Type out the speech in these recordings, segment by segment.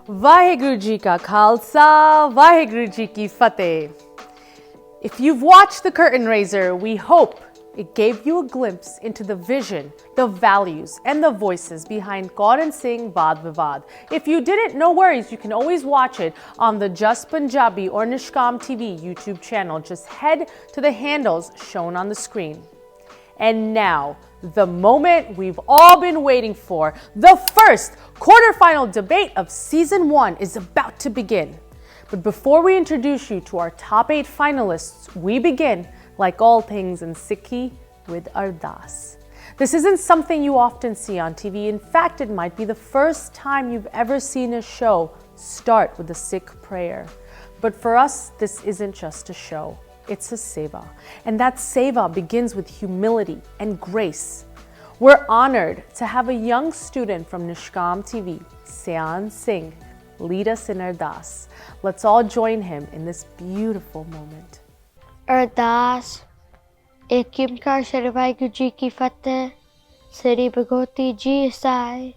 Vaheguru Ji Ka Khalsa, Vaheguru Ji Ki Fateh. If you've watched The Curtain Raiser, we hope it gave you a glimpse into the vision, the values, and the voices behind Kaur and Singh Vaad Vivaad. If you didn't, no worries, you can always watch it on the Just Punjabi or Nishkam TV YouTube channel. Just head to the handles shown on the screen. And now, the moment we've all been waiting for, the first quarterfinal debate of Season 1 is about to begin. But before we introduce you to our top 8 finalists, we begin, like all things in Sikhi, with Ardas. This isn't something you often see on TV. In fact, it might be the first time you've ever seen a show start with a Sikh prayer. But for us, this isn't just a show. It's a Seva. And that Seva begins with humility and grace. We're honored to have a young student from Nishkam TV, Sean Singh, lead us in Ardas. Let's all join him in this beautiful moment. Ardas, Ekim Kar Vaiguru Ji Ki Fateh, Sri Bhagoti Ji Sai,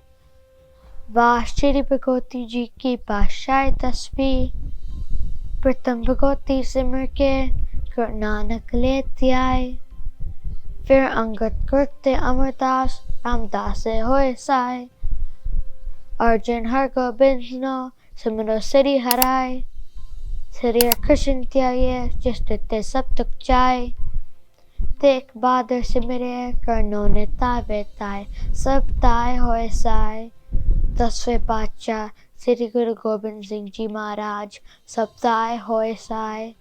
Vashri Bhagoti Ji Ki Pashay Tasvi, Pratham Bhagoti Simar Ke Guru Nanak Leti Aaye, Fir Angat Kurte Amardas, Ramdas Hoye Sai, Arjun Har Gobind No, Simro Sri Harai, Sri Krishan Tyaye, Jistite Sab Tuk Chai, Tek Bader Simire, Karno Ne Tave Tai, Sab Tai Hoye Sai, Dasve Bacha, Sri Guru Gobind Singh Ji Maharaj, Sab Tai Hoye Sai,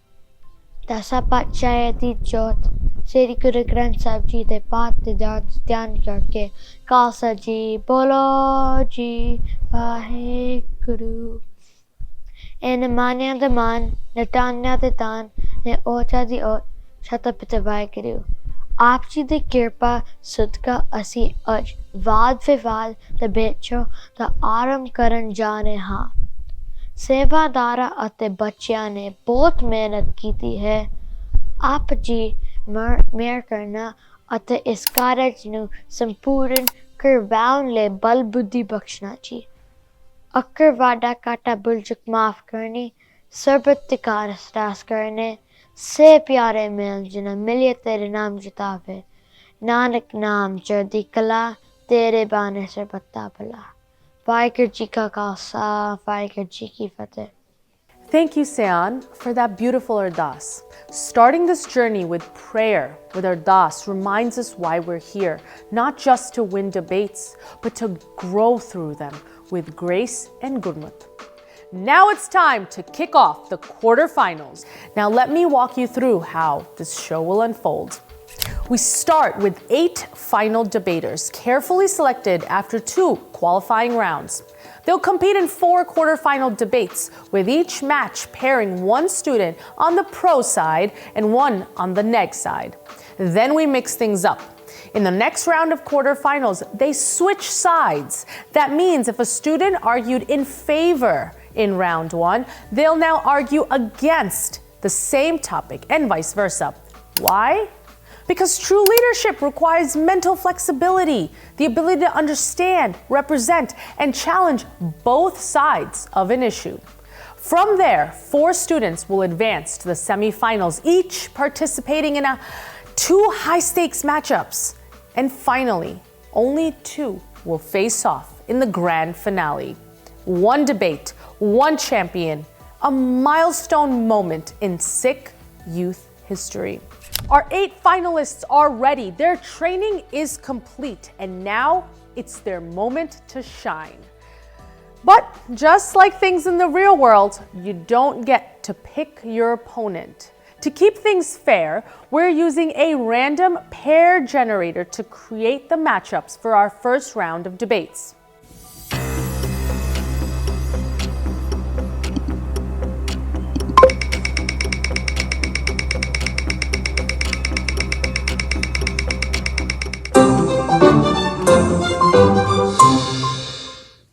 Dasa Bacha Di Jot, Sri Guru Granth Sahib Ji de Paat Dhyan Karke, Khalsa Ji Bolo Ji Vaheguru. En Manya the Man, Natanya the Dan, Ne Ota the Ot, Shatapita Vaheguru. ਆਪ ਜੀ ਦੀ ਕਿਰਪਾ ਸਦਕਾ ਅਸੀਂ ਅੱਜ ਵਾਦ ਵਿਵਾਦ ਦੇ ਵਿੱਚੋਂ ਦਾ ਆਰੰਭ ਕਰਨ ਜਾ ਰਹੇ ਹਾਂ। ਸੇਵਾਦਾਰਾਂ ਅਤੇ ਬੱਚਿਆਂ ਨੇ ਬਹੁਤ ਮਿਹਨਤ ਕੀਤੀ ਹੈ। ਆਪ ਜੀ ਮਿਹਰ ਕਰਨਾ ਅਤੇ ਇਸ ਕਾਰਜ ਨੂੰ ਸੰਪੂਰਨ ਕਰਵਾਉਣ ਲਈ ਬਲ ਬੁੱਧੀ ਬਖਸ਼ਣਾ ਜੀ। ਅਕਰ ਵਾਡਾ ਕਾਟਾ ਬੁਲਚਕ ਮਾਫ ਕਰਨੀ, ਸਰਬਤ ਤਿਕਾਰ ਅਸਰਾਸ ਕਰਨੇ, से प्यारे मेल जिन्हें मिलिए तेरे नाम जितावे, नानक नाम चढ़ती कला तेरे बाने से बत्ता भला। वाहिगुरू जी का खालसा, वाहिगुरू जी की फतेह. Thank you, Sean, for that beautiful Ardas. Starting this journey with prayer, with Ardas, reminds us why we're here, not just to win debates, but to grow through them with grace and Gurmat. Now it's time to kick off the quarterfinals. Now let me walk you through how this show will unfold. We start with 8 final debaters, carefully selected after 2 qualifying rounds. They'll compete in 4 quarterfinal debates, with each match pairing 1 student on the pro side and 1 on the neg side. Then we mix things up. In the next round of quarterfinals, they switch sides. That means if a student argued in favor in round 1, they'll now argue against the same topic and vice versa. Why? Because true leadership requires mental flexibility, the ability to understand, represent, and challenge both sides of an issue. From there, 4 students will advance to the semifinals, each participating in 2 high-stakes matchups. And finally, only 2 will face off in the grand finale. 1 debate, 1 champion, a milestone moment in Sikh youth history. Our 8 finalists are ready. Their training is complete, and now it's their moment to shine. But just like things in the real world, you don't get to pick your opponent. To keep things fair, we're using a random pair generator to create the matchups for our first round of debates.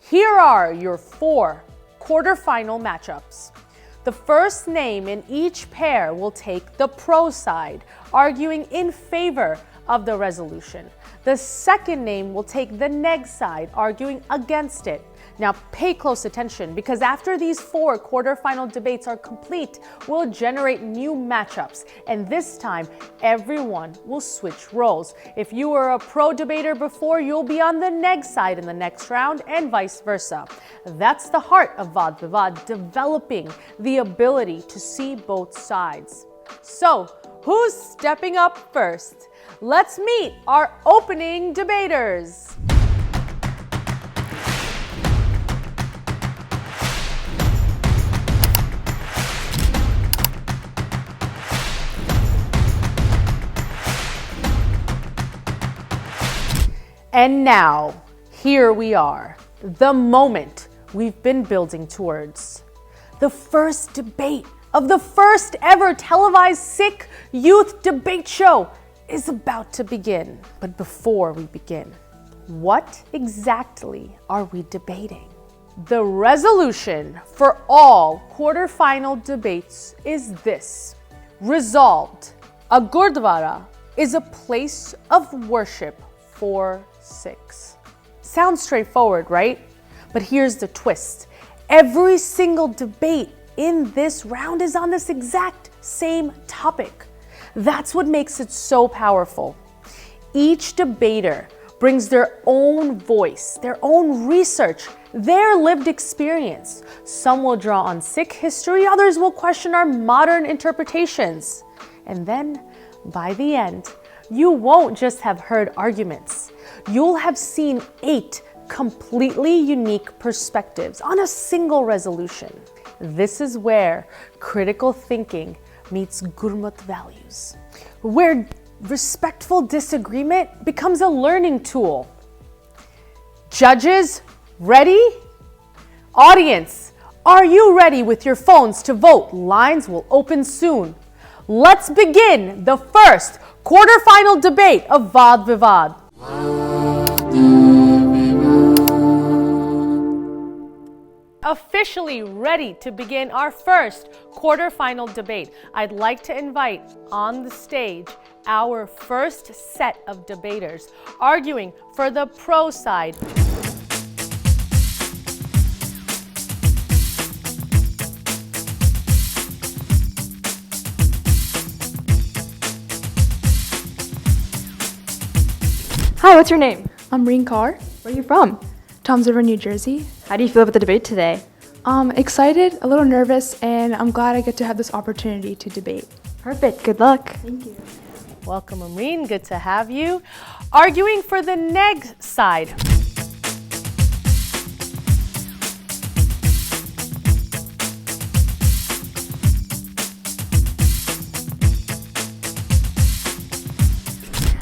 Here are your 4 quarterfinal matchups. The first name in each pair will take the pro side, arguing in favor of the resolution. The second name will take the neg side, arguing against it. Now pay close attention, because after these 4 quarterfinal debates are complete, we'll generate new matchups, and this time everyone will switch roles. If you were a pro debater before, you'll be on the neg side in the next round, and vice versa. That's the heart of Vaad Vivaad, developing the ability to see both sides. So, who's stepping up first? Let's meet our opening debaters. And now, here we are, the moment we've been building towards. The first debate of the first ever televised Sikh youth debate show is about to begin. But before we begin, what exactly are we debating? The resolution for all quarterfinal debates is this. Resolved, a Gurdwara is a place of worship for Sikhs. Sounds straightforward, right? But here's the twist. Every single debate in this round is on this exact same topic. That's what makes it so powerful. Each debater brings their own voice, their own research, their lived experience. Some will draw on Sikh history, others will question our modern interpretations. And then, by the end, you won't just have heard arguments. You'll have seen 8 completely unique perspectives on a single resolution. This is where critical thinking meets Gurmat values, where respectful disagreement becomes a learning tool. Judges, ready? Audience, are you ready with your phones to vote? Lines will open soon. Let's begin the first quarterfinal debate of Vaad Vivaad. Officially ready to begin our first quarterfinal debate. I'd like to invite on the stage our first set of debaters arguing for the pro side. Hi, what's your name? Amreen Kaur, Where are you from? Toms River, New Jersey. How do you feel about the debate today? Excited, a little nervous, and I'm glad I get to have this opportunity to debate. Perfect. Good luck. Thank you. Welcome, Amreen. Good to have you. Arguing for the neg side.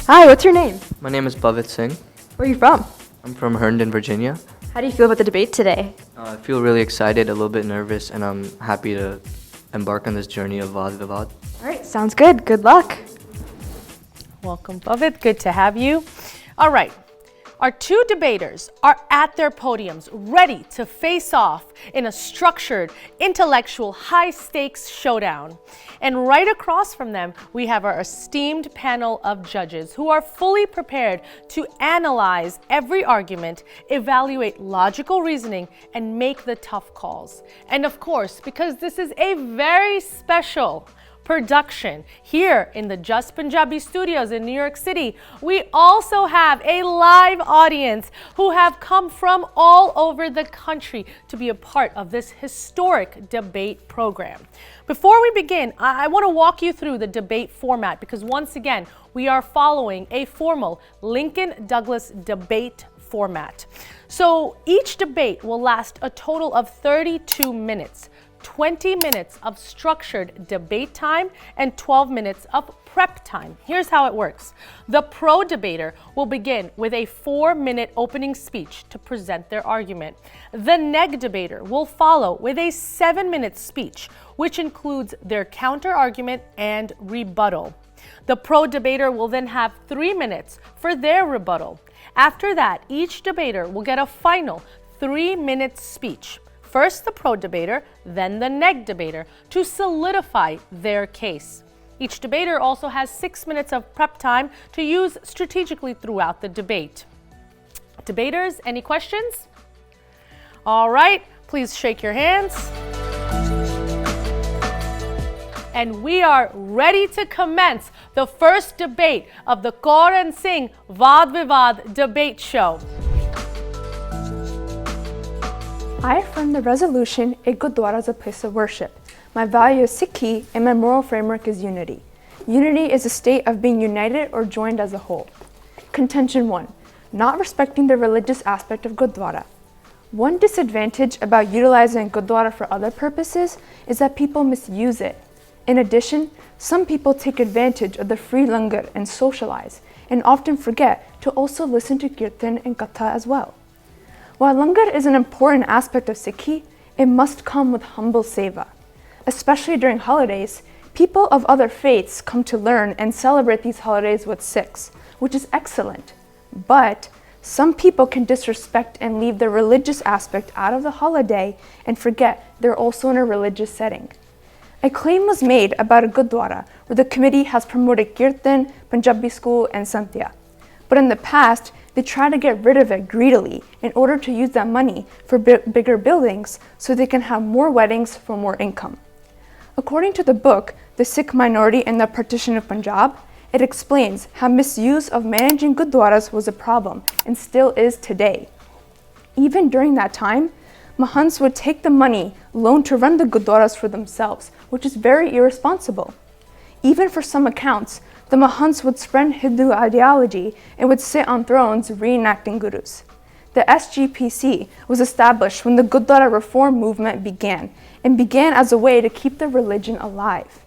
Hi, what's your name? My name is Pavit Singh. Where are you from? I'm from Herndon, Virginia. How do you feel about the debate today? I feel really excited, a little bit nervous, and I'm happy to embark on this journey of Vaad Vivaad. All right, sounds good. Good luck. Welcome, Pavit. Good to have you. All right. Our 2 debaters are at their podiums, ready to face off in a structured, intellectual, high-stakes showdown. And right across from them, we have our esteemed panel of judges who are fully prepared to analyze every argument, evaluate logical reasoning, and make the tough calls. And of course, because this is a very special production here in the Just Punjabi studios in New York City, we also have a live audience who have come from all over the country to be a part of this historic debate program. Before we begin, I want to walk you through the debate format, because once again, we are following a formal Lincoln Douglas debate format. So each debate will last a total of 32 minutes. 20 minutes of structured debate time and 12 minutes of prep time. Here's how it works. The pro debater will begin with a 4-minute opening speech to present their argument. The neg debater will follow with a 7-minute speech, which includes their counter argument and rebuttal. The pro debater will then have 3 minutes for their rebuttal. After that, each debater will get a final 3-minute speech. First the pro debater, then the neg debater, to solidify their case. Each debater also has 6 minutes of prep time to use strategically throughout the debate. Debaters, any questions? All right, please shake your hands. And we are ready to commence the first debate of the Kaur and Singh Vaad Vivaad debate show. I affirm the resolution, a Gurdwara is a place of worship. My value is Sikhi and my moral framework is unity. Unity is a state of being united or joined as a whole. Contention 1. Not respecting the religious aspect of Gurdwara. One disadvantage about utilizing Gurdwara for other purposes is that people misuse it. In addition, some people take advantage of the free langar and socialize, and often forget to also listen to kirtan and katha as well. While langar is an important aspect of Sikhi, it must come with humble seva. Especially during holidays, people of other faiths come to learn and celebrate these holidays with Sikhs, which is excellent. But some people can disrespect and leave the religious aspect out of the holiday and forget they're also in a religious setting. A claim was made about a Gurdwara where the committee has promoted Kirtan, Punjabi school, and Santya. But in the past, they tried to get rid of it greedily in order to use that money for bigger buildings so they can have more weddings for more income. According to the book, The Sikh Minority in the Partition of Punjab, it explains how misuse of managing Gurdwaras was a problem and still is today. Even during that time, Mahants would take the money loaned to run the Gurdwaras for themselves, which is very irresponsible. Even for some accounts, the Mahants would spread Hindu ideology and would sit on thrones reenacting gurus. The SGPC was established when the Gurdwara reform movement began as a way to keep the religion alive.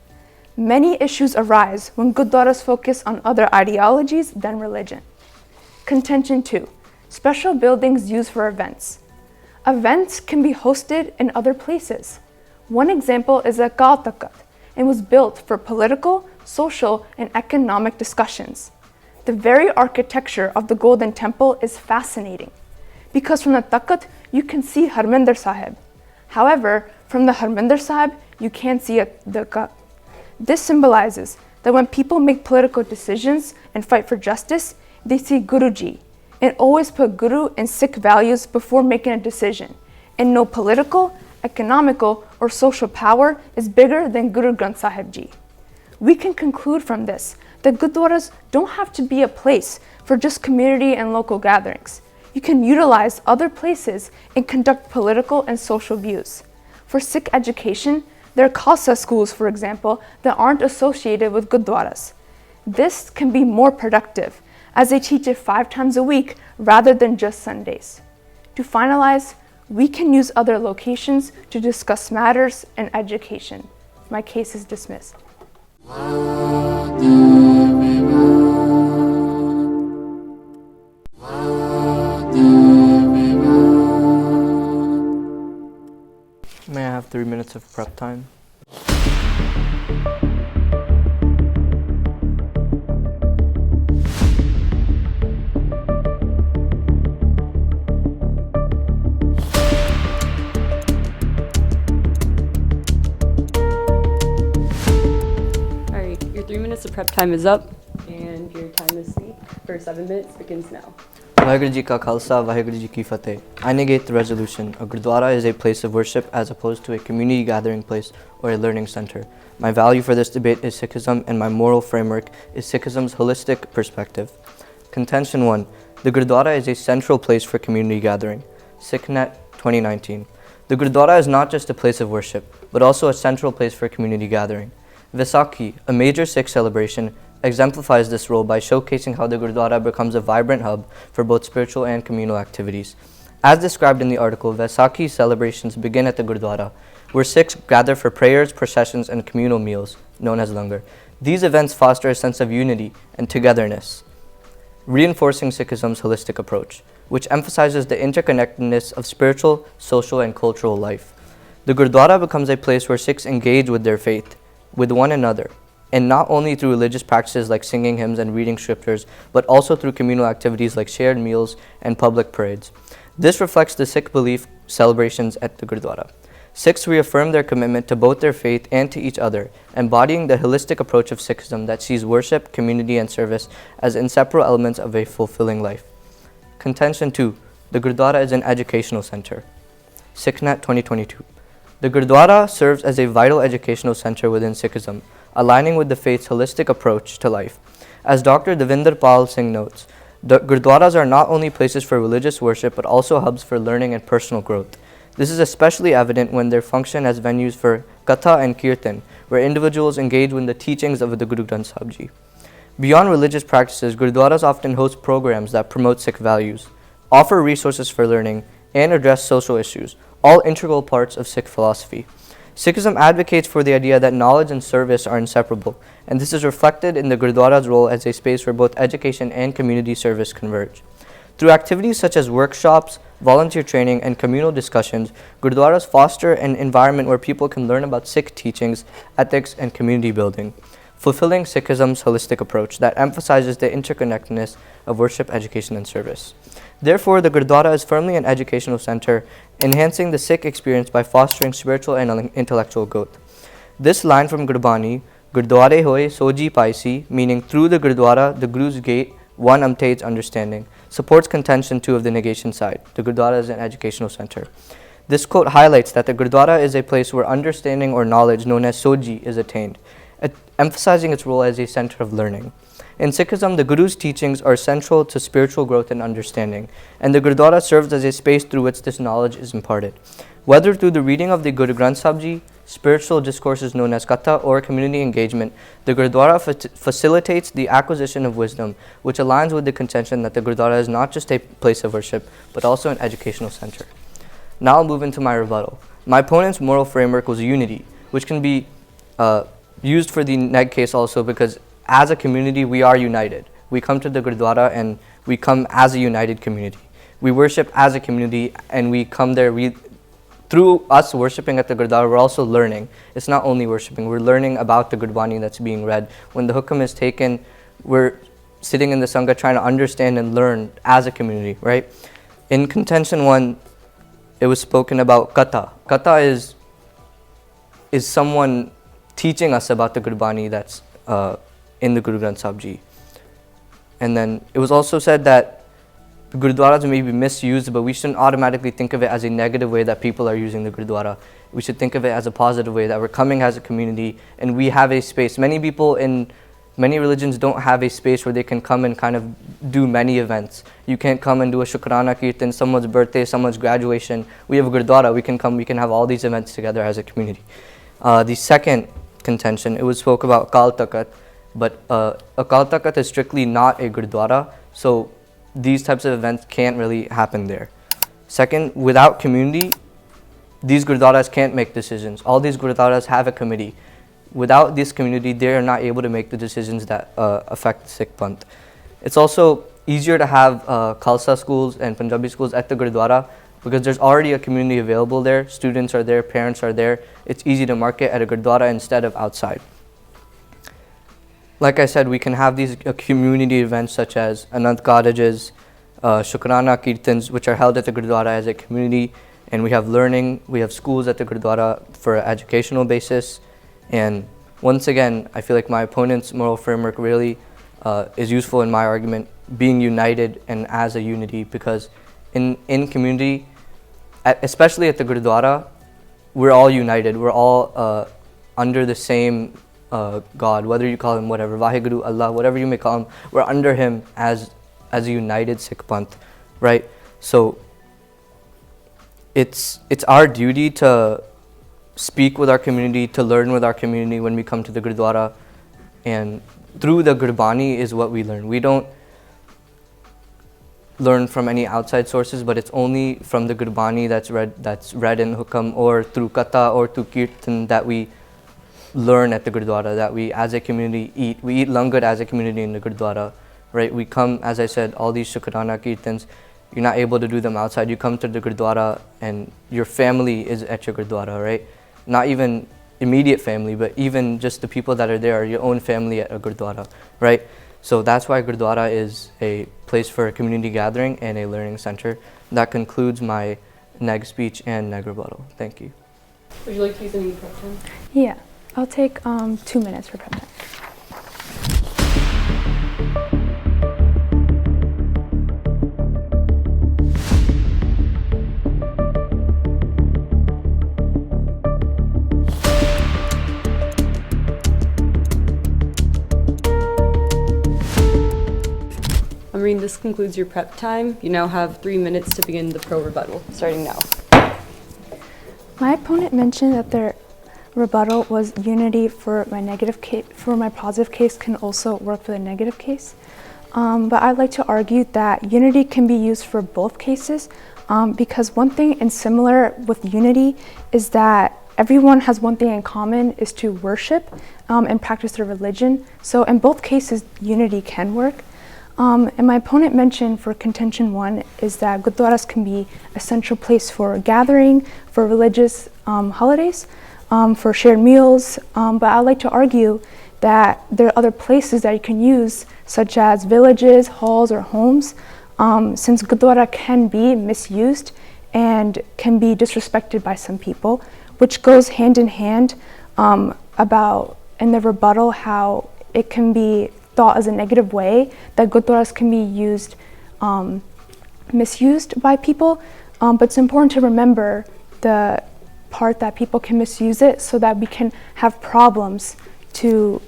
Many issues arise when Gurdwaras focus on other ideologies than religion. Contention 2. Special buildings used for events. Events can be hosted in other places. One example is at Kal Takat and was built for political, social, and economic discussions. The very architecture of the Golden Temple is fascinating because from the Takat you can see Harmandir Sahib. However, from the Harmandir Sahib you can't see the Takat. This symbolizes that when people make political decisions and fight for justice, they see Guruji and always put Guru and Sikh values before making a decision. And no political, economical, or social power is bigger than Guru Granth Sahib Ji. We can conclude from this that Gurdwaras don't have to be a place for just community and local gatherings. You can utilize other places and conduct political and social views. For Sikh education, there are Khalsa schools, for example, that aren't associated with Gurdwaras. This can be more productive, as they teach it 5 times a week rather than just Sundays. To finalize, we can use other locations to discuss matters and education. My case is dismissed. May I have 3 minutes of prep time? Alright, your 3 minutes of prep time is up, and your time to speak for 7 minutes begins now. Vaheguru Ji Ka Khalsa, Vaheguru Ji Ki Fateh. I negate the resolution. A Gurdwara is a place of worship as opposed to a community gathering place or a learning center. My value for this debate is Sikhism, and my moral framework is Sikhism's holistic perspective. Contention 1. The Gurdwara is a central place for community gathering. SikhNet 2019. The Gurdwara is not just a place of worship, but also a central place for community gathering. Vaisakhi, a major Sikh celebration, exemplifies this role by showcasing how the Gurdwara becomes a vibrant hub for both spiritual and communal activities. As described in the article, Vaisakhi celebrations begin at the Gurdwara, where Sikhs gather for prayers, processions, and communal meals, known as langar. These events foster a sense of unity and togetherness, reinforcing Sikhism's holistic approach, which emphasizes the interconnectedness of spiritual, social, and cultural life. The Gurdwara becomes a place where Sikhs engage with their faith, with one another, and not only through religious practices like singing hymns and reading scriptures, but also through communal activities like shared meals and public parades. This reflects the Sikh belief celebrations at the Gurdwara. Sikhs reaffirm their commitment to both their faith and to each other, embodying the holistic approach of Sikhism that sees worship, community, and service as inseparable elements of a fulfilling life. Contention 2. The Gurdwara is an educational center. SikhNet 2022. The Gurdwara serves as a vital educational center within Sikhism, aligning with the faith's holistic approach to life. As Dr. Pavit Singh notes, the Gurdwaras are not only places for religious worship but also hubs for learning and personal growth. This is especially evident when they function as venues for Katha and Kirtan, where individuals engage with the teachings of the Guru Granth Sahib Ji. Beyond religious practices, Gurdwaras often host programs that promote Sikh values, offer resources for learning, and address social issues, all integral parts of Sikh philosophy. Sikhism advocates for the idea that knowledge and service are inseparable, and this is reflected in the Gurdwara's role as a space where both education and community service converge. Through activities such as workshops, volunteer training, and communal discussions, Gurdwaras foster an environment where people can learn about Sikh teachings, ethics, and community building, fulfilling Sikhism's holistic approach that emphasizes the interconnectedness of worship, education, and service. Therefore, the Gurdwara is firmly an educational center, enhancing the Sikh experience by fostering spiritual and intellectual growth. This line from Gurbani, Gurdware hoye soji paisi, meaning through the Gurdwara, the Guru's gate, one obtains understanding, supports contention 2 of the negation side. The Gurdwara is an educational center. This quote highlights that the Gurdwara is a place where understanding or knowledge known as soji is attained, emphasizing its role as a center of learning. In Sikhism, the Guru's teachings are central to spiritual growth and understanding, and the Gurdwara serves as a space through which this knowledge is imparted. Whether through the reading of the Guru Granth Sahib Ji, spiritual discourses known as Katha, or community engagement, the Gurdwara facilitates the acquisition of wisdom, which aligns with the contention that the Gurdwara is not just a place of worship, but also an educational center. Now I'll move into my rebuttal. My opponent's moral framework was unity, which can be used for the neg case also because as a community, we are united. We come to the Gurdwara and we come as a united community. We worship as a community and we come there. Through us worshipping at the Gurdwara, we're also learning. It's not only worshipping, we're learning about the Gurbani that's being read. When the hukam is taken, we're sitting in the Sangha trying to understand and learn as a community, right? In contention 1, it was spoken about Katha. Katha is someone teaching us about the Gurbani that's in the Guru Granth Sahib Ji. And then it was also said that the Gurdwaras may be misused, but we shouldn't automatically think of it as a negative way that people are using the Gurdwara. We should think of it as a positive way that we're coming as a community and we have a space. Many people in many religions don't have a space where they can come and kind of do many events. You can't come and do a Shukrana Kirtan, someone's birthday, someone's graduation. We have a Gurdwara, we can come, we can have all these events together as a community. The second contention, it was spoke about Akal Takat, but Akal Takat is strictly not a Gurdwara, so these types of events can't really happen there. Second, without community, these Gurdwaras can't make decisions. All these Gurdwaras have a committee. Without this community, they are not able to make the decisions that affect Sikh Panth. It's also easier to have Khalsa schools and Punjabi schools at the Gurdwara because there's already a community available there. Students are there, parents are there. It's easy to market at a Gurdwara instead of outside. Like I said, we can have these community events such as Anand cottages, Shukrana Kirtans, which are held at the Gurdwara as a community, and we have learning, we have schools at the Gurdwara for an educational basis. And once again, I feel like my opponent's moral framework really is useful in my argument, being united and as a unity, because in community, especially at the Gurdwara, we're all united, we're all under the same God, whether you call him whatever, Vaheguru, Allah, whatever you may call him, we're under him as a united Sikh Panth, right? So it's our duty to speak with our community, to learn with our community when we come to the Gurdwara, and through the Gurbani is what we learn. We don't learn from any outside sources, but it's only from the Gurbani that's read in Hukam or through Katha or through Kirtan that we learn at the Gurdwara, that we as a community eat. We eat langar as a community in the Gurdwara, right? We come, as I said, all these Shukrana Kirtans, you're not able to do them outside. You come to the Gurdwara and your family is at your Gurdwara, right? Not even immediate family, but even just the people that are there are your own family at a Gurdwara, right? So that's why Gurdwara is a place for a community gathering and a learning center. That concludes my neg speech and neg rebuttal. Thank you. Would you like to use any prep time? Yeah, I'll take 2 minutes for prep time. Amreen, this concludes your prep time. You now have 3 minutes to begin the pro rebuttal, starting now. My opponent mentioned that their rebuttal was unity for my negative case, for my positive case can also work for the negative case. But I'd like to argue that unity can be used for both cases because one thing and similar with unity is that everyone has one thing in common is to worship and practice their religion. So in both cases, unity can work. And my opponent mentioned for contention 1 is that gurdwaras can be a central place for gathering, for religious holidays, for shared meals. But I'd like to argue that there are other places that you can use, such as villages, halls, or homes, since gurdwara can be misused and can be disrespected by some people, which goes hand in hand about in the rebuttal how it can be thought as a negative way that gurdwaras can be used, misused by people. But it's important to remember the part that people can misuse it so that we can have problems to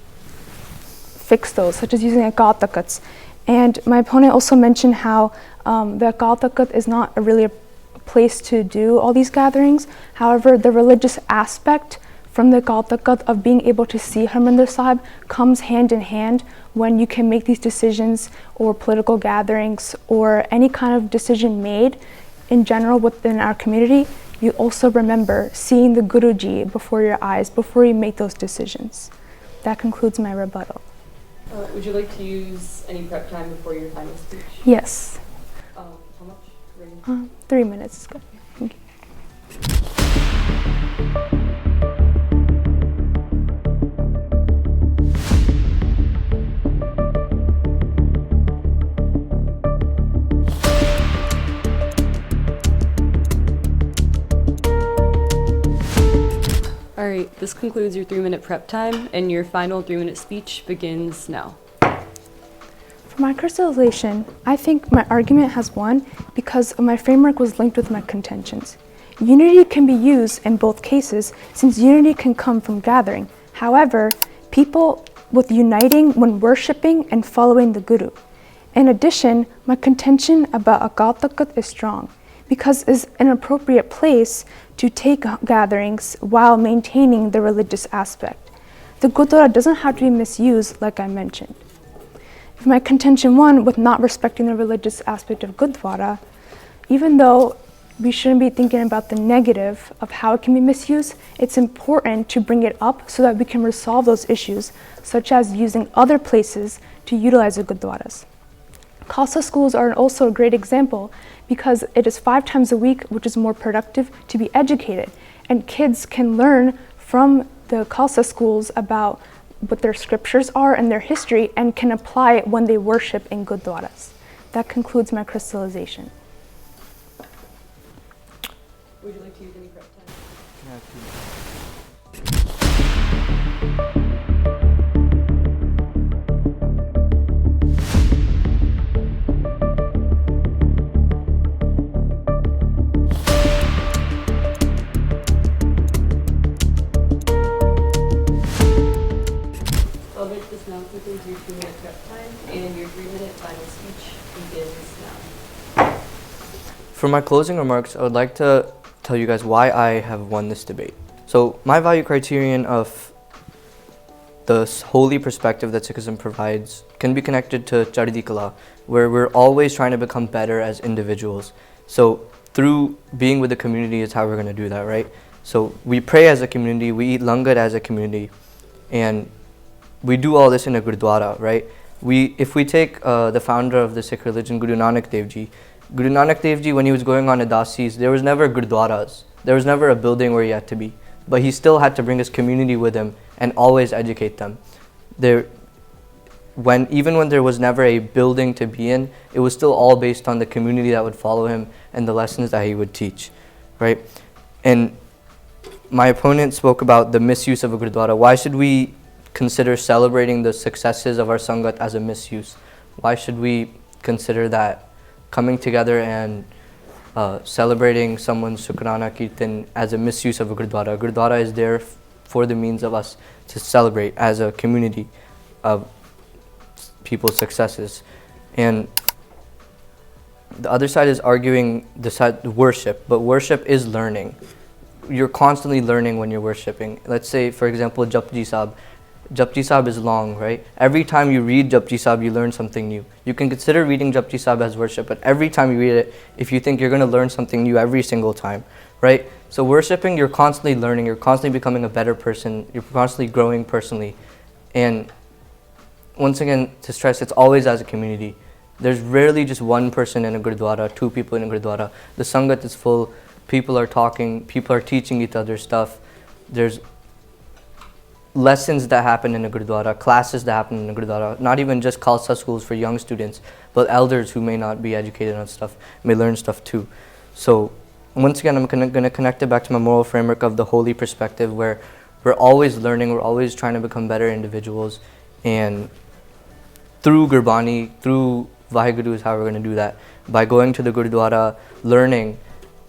fix those, such as using akal takats. And my opponent also mentioned how the akal takat is not really a place to do all these gatherings. However, the religious aspect from the akal takat of being able to see Harmandir Sahib comes hand in hand when you can make these decisions or political gatherings or any kind of decision made in general within our community. You also remember seeing the Guruji before your eyes before you make those decisions. That concludes my rebuttal. Would you like to use any prep time before your final speech? Yes. How much? 3 minutes is good. Thank you. All right, this concludes your 3-minute prep time, and your final 3-minute speech begins now. For my crystallization, I think my argument has won because my framework was linked with my contentions. Unity can be used in both cases since unity can come from gathering. However, people with uniting when worshipping and following the Guru. In addition, my contention about akal takat is strong because it's an appropriate place to take gatherings while maintaining the religious aspect. The gurdwara doesn't have to be misused like I mentioned. If my contention 1 with not respecting the religious aspect of gurdwara, even though we shouldn't be thinking about the negative of how it can be misused, it's important to bring it up so that we can resolve those issues, such as using other places to utilize the gurdwaras. Khalsa schools are also a great example because it is 5 times a week, which is more productive to be educated. And kids can learn from the Khalsa schools about what their scriptures are and their history and can apply it when they worship in gurdwaras. That concludes my crystallization. Would you like to use any prep time? Pavit, this now concludes your 2-minute prep time, and your 3-minute final speech begins now. For my closing remarks, I would like to tell you guys why I have won this debate. So my value criterion of the holy perspective that Sikhism provides can be connected to Chardi Kala, where we're always trying to become better as individuals. So through being with the community is how we're going to do that, right? So we pray as a community, we eat langar as a community, and we do all this in a gurdwara, right? If we take the founder of the Sikh religion, Guru Nanak Dev Ji, when he was going on Adasis, there was never gurdwaras. There was never a building where he had to be. But he still had to bring his community with him and always educate them. Even when there was never a building to be in, it was still all based on the community that would follow him and the lessons that he would teach, right? And my opponent spoke about the misuse of a Gurdwara. Why should we consider celebrating the successes of our Sangat as a misuse? Why should we consider that coming together and celebrating someone's Shukrana Kirtan as a misuse of a Gurdwara? A Gurdwara is there for the means of us to celebrate as a community of people's successes. And the other side is arguing the side worship, but worship is learning. You're constantly learning when you're worshiping. Let's say, for example, Japji Sahib. Japji Sahib is long, right? Every time you read Japji Sahib, you learn something new. You can consider reading Japji Sahib as worship, but every time you read it, if you think you're going to learn something new every single time, right? So worshiping, you're constantly learning, you're constantly becoming a better person, you're constantly growing personally. And once again, to stress, it's always as a community. There's rarely just one person in a Gurdwara, two people in a Gurdwara. The Sangat is full, people are talking, people are teaching each other stuff. There's lessons that happen in a Gurdwara, classes that happen in a Gurdwara, not even just Khalsa schools for young students, but elders who may not be educated on stuff may learn stuff too. So once again, I'm going to connect it back to my moral framework of the holy perspective, where we're always learning, we're always trying to become better individuals, and through Gurbani, through Vaheguru is how we're going to do that. By going to the Gurdwara, learning,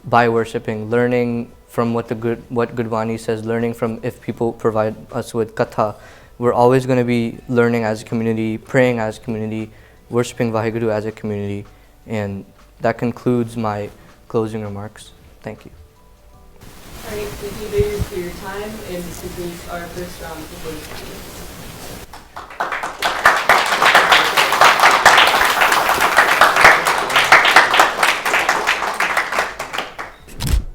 by worshipping, learning from what Gurbani says, learning from if people provide us with katha. We're always going to be learning as a community, praying as a community, worshipping Vaheguru as a community. And that concludes my closing remarks. Thank you. All right, thank you debaters for your time, and this concludes our first round of voting.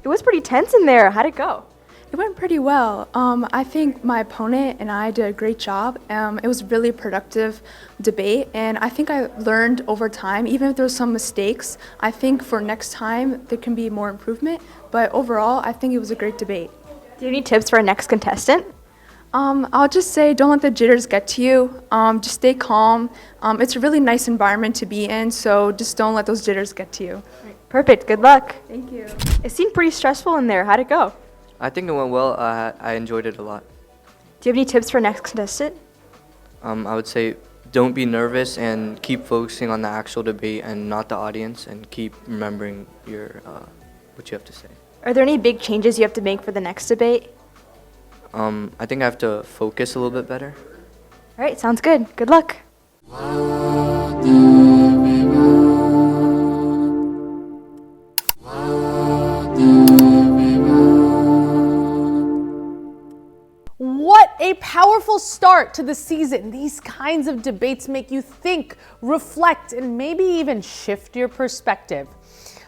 It was pretty tense in there. How'd it go? It went pretty well. I think my opponent and I did a great job. It was a really productive debate, and I think I learned over time, even if there was some mistakes, I think for next time there can be more improvement, but overall I think it was a great debate. Do you have any tips for our next contestant? I'll just say don't let the jitters get to you. Just stay calm. It's a really nice environment to be in, so just don't let those jitters get to you. Perfect. Good luck. Thank you. It seemed pretty stressful in there. How'd it go? I think it went well. I enjoyed it a lot. Do you have any tips for next contestant? I would say don't be nervous and keep focusing on the actual debate and not the audience, and keep remembering your what you have to say. Are there any big changes you have to make for the next debate? I think I have to focus a little bit better. All right, sounds good. Good luck. What a powerful start to the season. These kinds of debates make you think, reflect, and maybe even shift your perspective.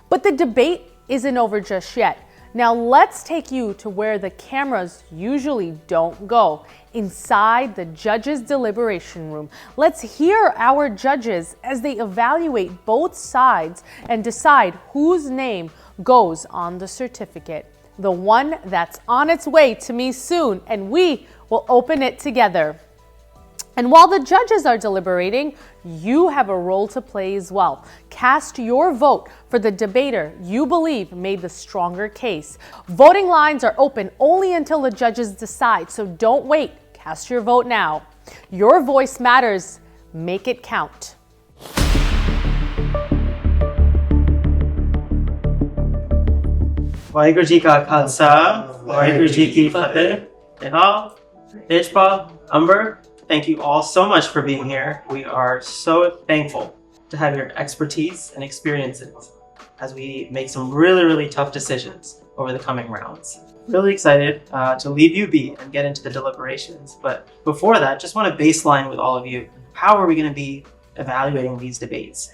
But the debate isn't over just yet. Now let's take you to where the cameras usually don't go, inside the judges' deliberation room. Let's hear our judges as they evaluate both sides and decide whose name goes on the certificate. The one that's on its way to me soon, and we will open it together. And while the judges are deliberating, you have a role to play as well. Cast your vote for the debater you believe made the stronger case. Voting lines are open only until the judges decide, so don't wait. Cast your vote now. Your voice matters. Make it count. Waheguru ji ਕਾ ਖਾਲਸਾ ਵਾਹਿਗੁਰੂ ਜੀ ਕੀ ਫਤਿਹ Nihal, Tejpa, Umber, thank you all so much for being here. We are so thankful to have your expertise and experiences as we make some really tough decisions over the coming rounds. Really excited to leave you be and get into the deliberations. But before that, just want to baseline with all of you. How are we going to be evaluating these debates?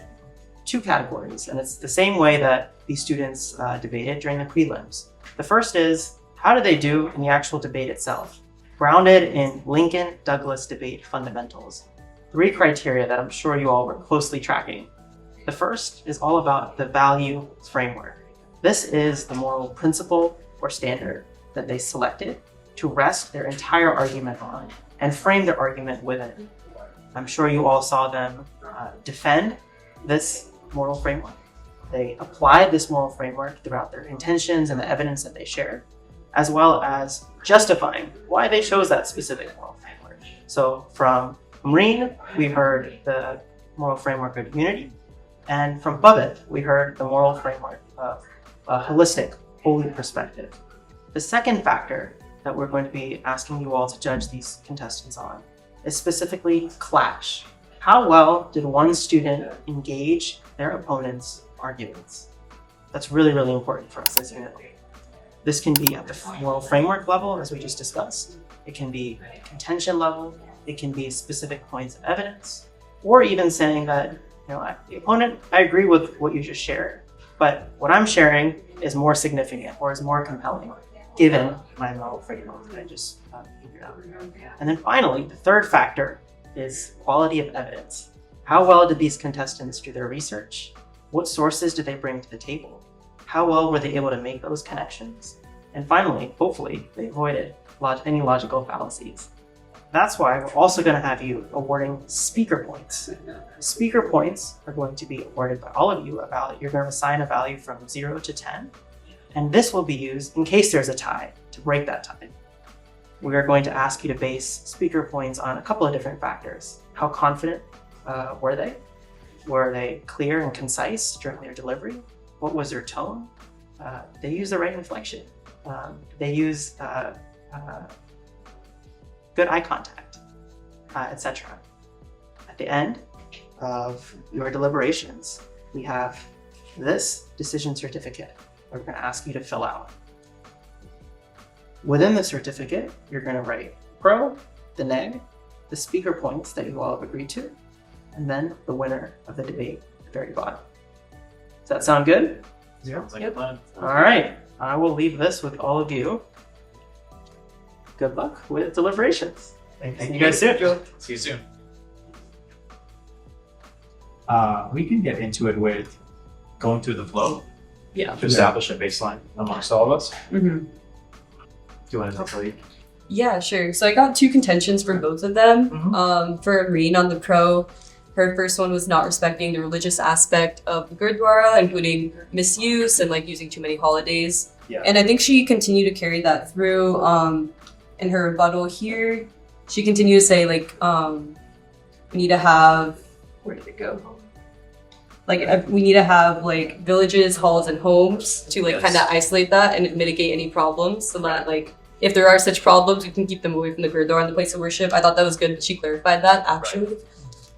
Two categories, and it's the same way that these students debated during the prelims. The first is, how did they do in the actual debate itself? Grounded in Lincoln-Douglas debate fundamentals. 3 criteria that I'm sure you all were closely tracking. The first is all about the value framework. This is the moral principle or standard that they selected to rest their entire argument on and frame their argument within. I'm sure you all saw them defend this moral framework. They applied this moral framework throughout their intentions and the evidence that they shared. as well as justifying why they chose that specific moral framework. So from Amreen, we heard the moral framework of unity, and from Pavit, we heard the moral framework of a holistic, holy perspective. The second factor that we're going to be asking you all to judge these contestants on is specifically clash. How well did one student engage their opponent's arguments? That's really, really important for us, as you know. This can be at the moral framework level, as we just discussed. It can be contention level. It can be specific points of evidence, or even saying that, the opponent, I agree with what you just shared, but what I'm sharing is more significant or is more compelling, given my moral framework that I just figured out. And then finally, the third factor is quality of evidence. How well did these contestants do their research? What sources did they bring to the table? How well were they able to make those connections? And finally, hopefully, they avoided any logical fallacies. That's why we're also going to have you awarding speaker points. Speaker points are going to be awarded by all of you a value. You're going to assign a value from 0 to 10. And this will be used in case there's a tie, to break that tie. We are going to ask you to base speaker points on a couple of different factors. How confident were they? Were they clear and concise during their delivery? What was their tone? They use the right inflection. They use good eye contact, etc. At the end of your deliberations, we have this decision certificate we're going to ask you to fill out. Within the certificate, you're going to write pro, the neg, the speaker points that you all have agreed to, and then the winner of the debate at the very bottom. Does that sound good? Sounds like a plan. All right, I will leave this with all of you. Good luck with deliberations. Thank you guys soon. See you soon. We can get into it with going through the flow. Yeah. To establish a baseline amongst all of us. Mm-hmm. Do you want to lead? Yeah, sure. So I got two contentions for both of them. For Amreen on the pro, her first one was not respecting the religious aspect of the Gurdwara, including misuse and using too many holidays. Yeah. And I think she continued to carry that through. In her rebuttal here, she continued to say we need to have, where did it go? We need to have villages, halls, and homes to kind of isolate that and mitigate any problems, so that if there are such problems, we can keep them away from the Gurdwara and the place of worship. I thought that was good that she clarified that actually.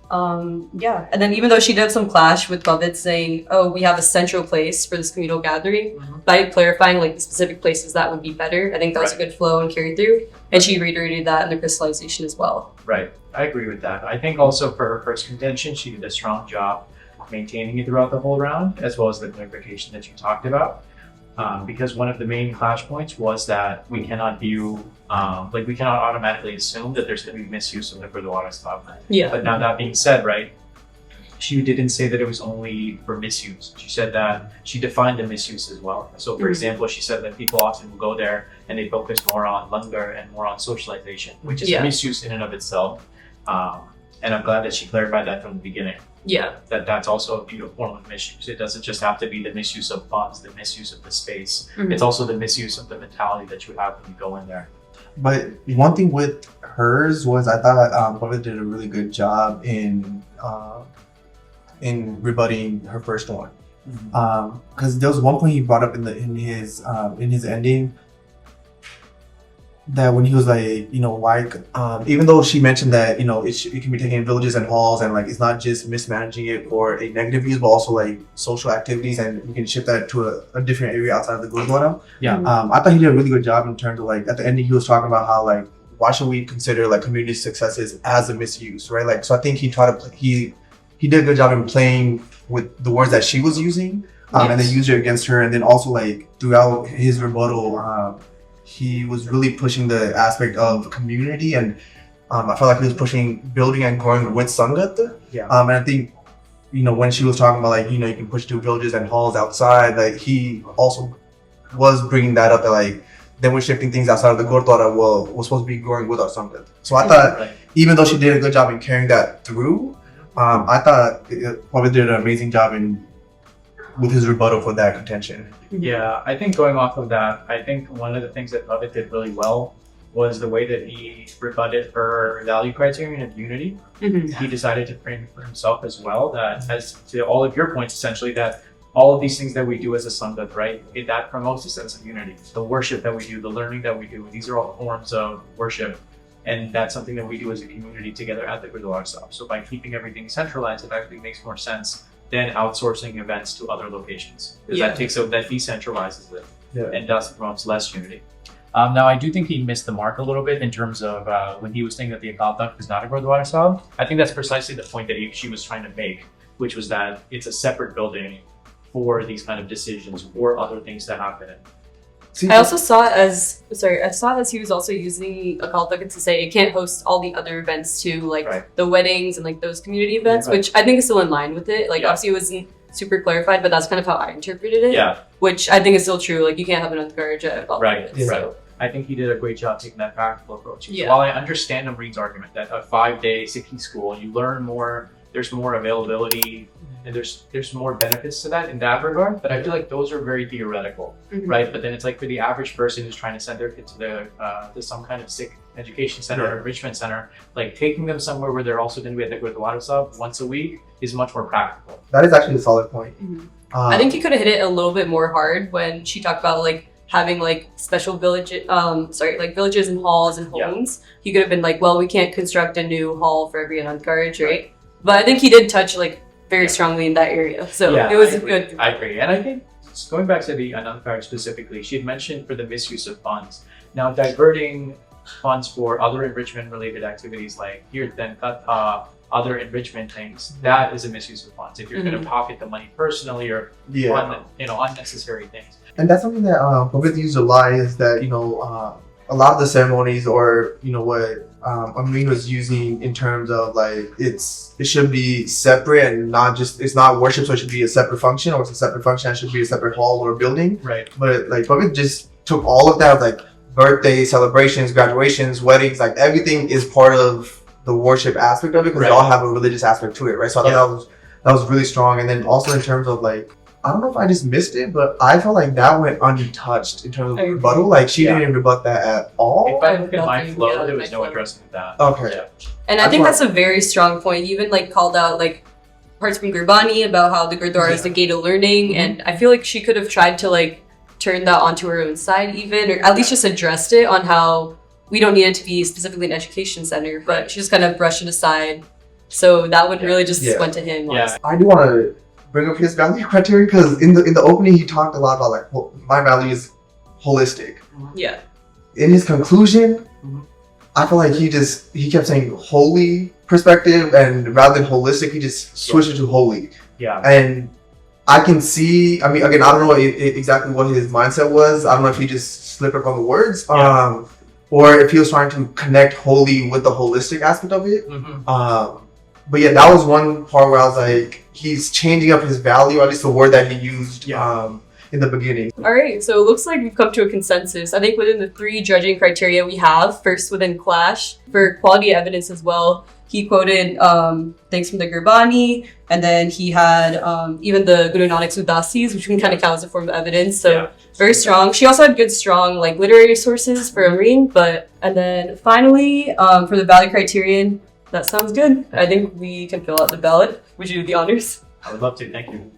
Yeah, and then even though she did have some clash with Pavit saying, oh, we have a central place for this communal gathering, by clarifying the specific places that would be better, I think that was a good flow and carried through. And she reiterated that in the crystallization as well. Right, I agree with that. I think also for her first contention, she did a strong job maintaining it throughout the whole round, as well as the clarification that you talked about. Because one of the main clash points was that we cannot view, we cannot automatically assume that there's going to be misuse of the Gurdwara stuff. Yeah. But now that being said, right, she didn't say that it was only for misuse. She said that she defined the misuse as well. So for example, she said that people often will go there and they focus more on langar and more on socialization, which is a misuse in and of itself. And I'm glad that she clarified that from the beginning. Yeah. That's also a beautiful form of misuse. It doesn't just have to be the misuse of funds, the misuse of the space. It's also the misuse of the mentality that you have when you go in there. But one thing with hers was I thought Pavit did a really good job in rebutting her first one. Because there was one point he brought up in his ending, that when he was even though she mentioned that it can be taken in villages and halls, and it's not just mismanaging it for a negative use, but also social activities, and you can shift that to a different area outside of the Gurdwara. Yeah. I thought he did a really good job in terms of at the ending he was talking about how why should we consider community successes as a misuse, right? So I think he tried to he did a good job in playing with the words that she was using, and then used it against her, and then also throughout his rebuttal. He was really pushing the aspect of community, and I felt like he was pushing building and growing with Sangat. Yeah. And I think, when she was talking about you can push to villages and halls outside, he also was bringing that up that then we're shifting things outside of the Gurdwara. Well, we're supposed to be growing with our Sangat. So I thought, even though she did a good job in carrying that through, I thought Pavit did an amazing job in with his rebuttal for that contention. Yeah, I think going off of that, I think one of the things that Pavit did really well was the way that he rebutted her value criterion of unity. He decided to frame it for himself as well, that as to all of your points, essentially, that all of these things that we do as a Sangha, right, that promotes a sense of unity. The worship that we do, the learning that we do, these are all forms of worship. And that's something that we do as a community together at the Gurdwara Sahib. So by keeping everything centralized, it actually makes more sense than outsourcing events to other locations. Because that decentralizes it and thus promotes less unity. Now, I do think he missed the mark a little bit in terms of when he was saying that the Akal Takht is not a Gurdwara Sahib. I think that's precisely the point that she was trying to make, which was that it's a separate building for these kind of decisions or other things that happen. I also saw it as he was also using Akal Takht to say it can't host all the other events too, like the weddings and like those community events, which I think is still in line with it. Like obviously it wasn't super clarified, but that's kind of how I interpreted it. Yeah. Which I think is still true. Like you can't have an Anthkaraj at Akal Takht. Right. I think he did a great job taking that practical approach. So while I understand Amreen's argument that a 5-day Sikhi school, you learn more, there's more availability, and there's more benefits to that in that regard, but I feel like those are very theoretical, right? But then it's like for the average person who's trying to send their kid to some kind of Sikh education center or enrichment center, like taking them somewhere where they're also going to be at the Gurdwara Sahib once a week is much more practical. That is actually a solid point. I think he could have hit it a little bit more hard when she talked about like having like special villages and halls and homes. He could have been like, well, we can't construct a new hall for every Anandkaraj, right? But I think he did touch like very strongly in that area. So it was good. I agree. And I think going back to the Anandkaraj specifically, she had mentioned for the misuse of funds. Now diverting funds for other enrichment related activities like Kirtan, Katha, other enrichment things, that is a misuse of funds. If you're going to pocket the money personally or unnecessary things. And that's something that Pavit used a lot, is that, a lot of the ceremonies or, what Amreen was using in terms of like, it should be separate and it's not worship, so it should be a separate function, or it's a separate function, it should be a separate hall or building. Right. But like Pavit just took all of that, like birthdays, celebrations, graduations, weddings, like everything is part of the worship aspect of it, because they all have a religious aspect to it, right? So I thought that was really strong. And then also in terms of like, I don't know if I just missed it, but I felt like that went untouched in terms of rebuttal. Like she didn't rebut that at all. If I look at my flow, there was no addressing that. Okay. Yeah. And I think that's a very strong point. He even like called out like parts from Gurbani about how the Gurdwara is the gate of learning, and I feel like she could have tried to like turn that onto her own side even, or at least just addressed it on how we don't need it to be specifically an education center, but she just kind of brushed it aside. So that one really just went to him. Yeah. I do want to bring up his value criteria, because in the opening he talked a lot about like, well, my value is holistic. Yeah. In his conclusion, I feel like he kept saying holy perspective, and rather than holistic, he just switched it to holy. Yeah. And I can see, I mean, again, I don't know exactly what his mindset was. I don't know if he just slipped up on the words, or if he was trying to connect holy with the holistic aspect of it. But yeah, that was one part where I was like, he's changing up his value, at least the word that he used in the beginning. All right, so it looks like we've come to a consensus. I think within the 3 judging criteria we have, first within clash, for quality evidence as well, he quoted things from the Gurbani, and then he had even the Guru Nanak's Udasis, which we can kind of count as a form of evidence. So very strong. She also had good, strong like literary sources for Amreen. And then finally, for the value criterion, that sounds good. I think we can fill out the ballot. Would you do the honors? I would love to. Thank you.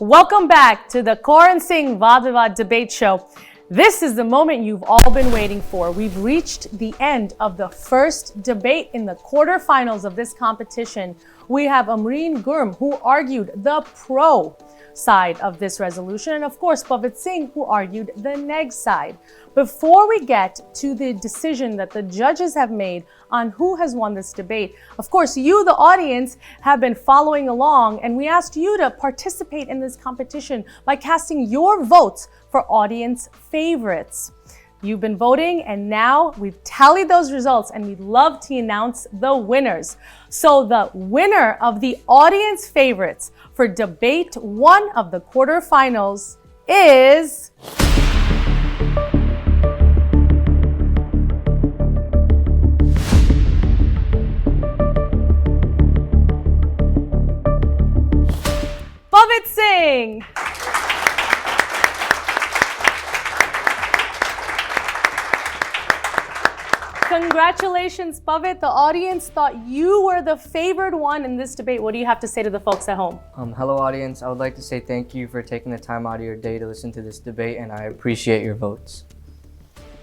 Welcome back to the Kaur and Singh Vaad Vivaad debate show. This is the moment you've all been waiting for. We've reached the end of the first debate in the quarterfinals of this competition, we have Amreen Kaur, who argued the pro side of this resolution, and of course Pavit Singh, who argued the neg side. Before we get to the decision that the judges have made on who has won this debate, of course you, the audience, have been following along, and we asked you to participate in this competition by casting your votes for audience favorites. You've been voting, and now we've tallied those results, and we'd love to announce the winners. So the winner of the audience favorites for debate 1 of the quarterfinals is Pavit Singh. Congratulations, Pavit. The audience thought you were the favored one in this debate. What do you have to say to the folks at home? Hello, audience. I would like to say thank you for taking the time out of your day to listen to this debate, and I appreciate your votes.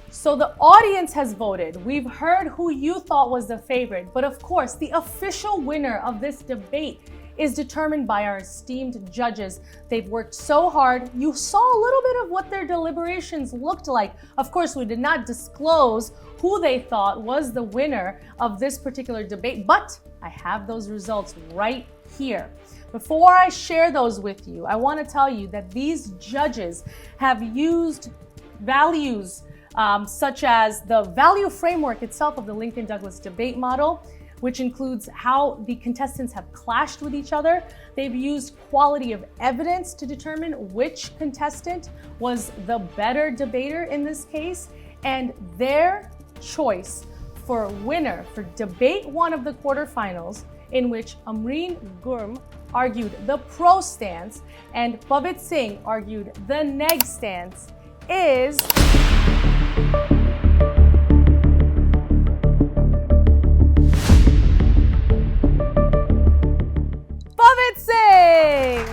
So the audience has voted. We've heard who you thought was the favorite, but of course, the official winner of this debate is determined by our esteemed judges. They've worked so hard. You saw a little bit of what their deliberations looked like. Of course, we did not disclose who they thought was the winner of this particular debate, but I have those results right here. Before I share those with you, I want to tell you that these judges have used values such as the value framework itself of the Lincoln Douglas debate model, which includes how the contestants have clashed with each other. They've used quality of evidence to determine which contestant was the better debater in this case, and their choice for winner for debate 1 of the quarterfinals, in which Amreen Kaur argued the pro stance and Pavit Singh argued the neg stance, is Pavit Singh!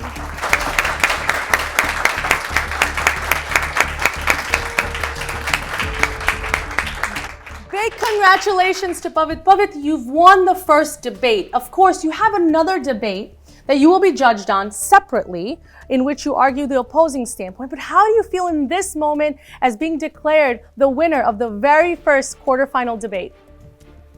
Big congratulations to Pavit. Pavit, you've won the first debate. Of course, you have another debate that you will be judged on separately, in which you argue the opposing standpoint. But how do you feel in this moment as being declared the winner of the very first quarterfinal debate?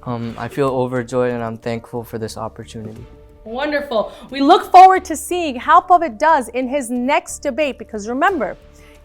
I feel overjoyed, and I'm thankful for this opportunity. Wonderful. We look forward to seeing how Pavit does in his next debate, because remember,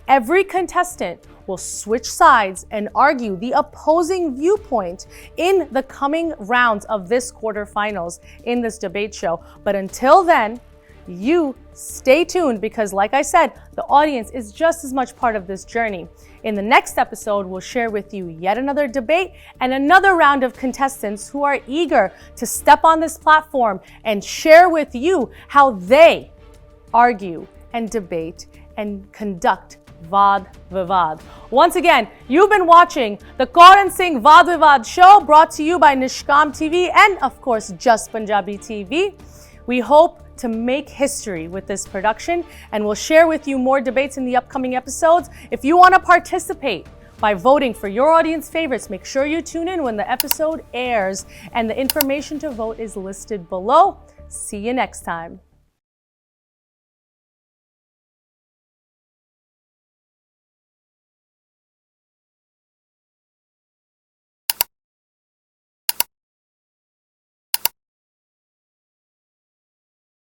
every contestant will switch sides and argue the opposing viewpoint in the coming rounds of this quarterfinals in this debate show. But until then, you stay tuned, because like I said, the audience is just as much part of this journey. In the next episode, we'll share with you yet another debate and another round of contestants who are eager to step on this platform and share with you how they argue and debate and conduct Vaad Vivaad. Once again, you've been watching the Kaur and Singh Vaad Vivaad show, brought to you by Nishkam TV and of course Just Punjabi TV. We hope to make history with this production, and we'll share with you more debates in the upcoming episodes. If you want to participate by voting for your audience favorites, make sure you tune in when the episode airs, and the information to vote is listed below. See you next time.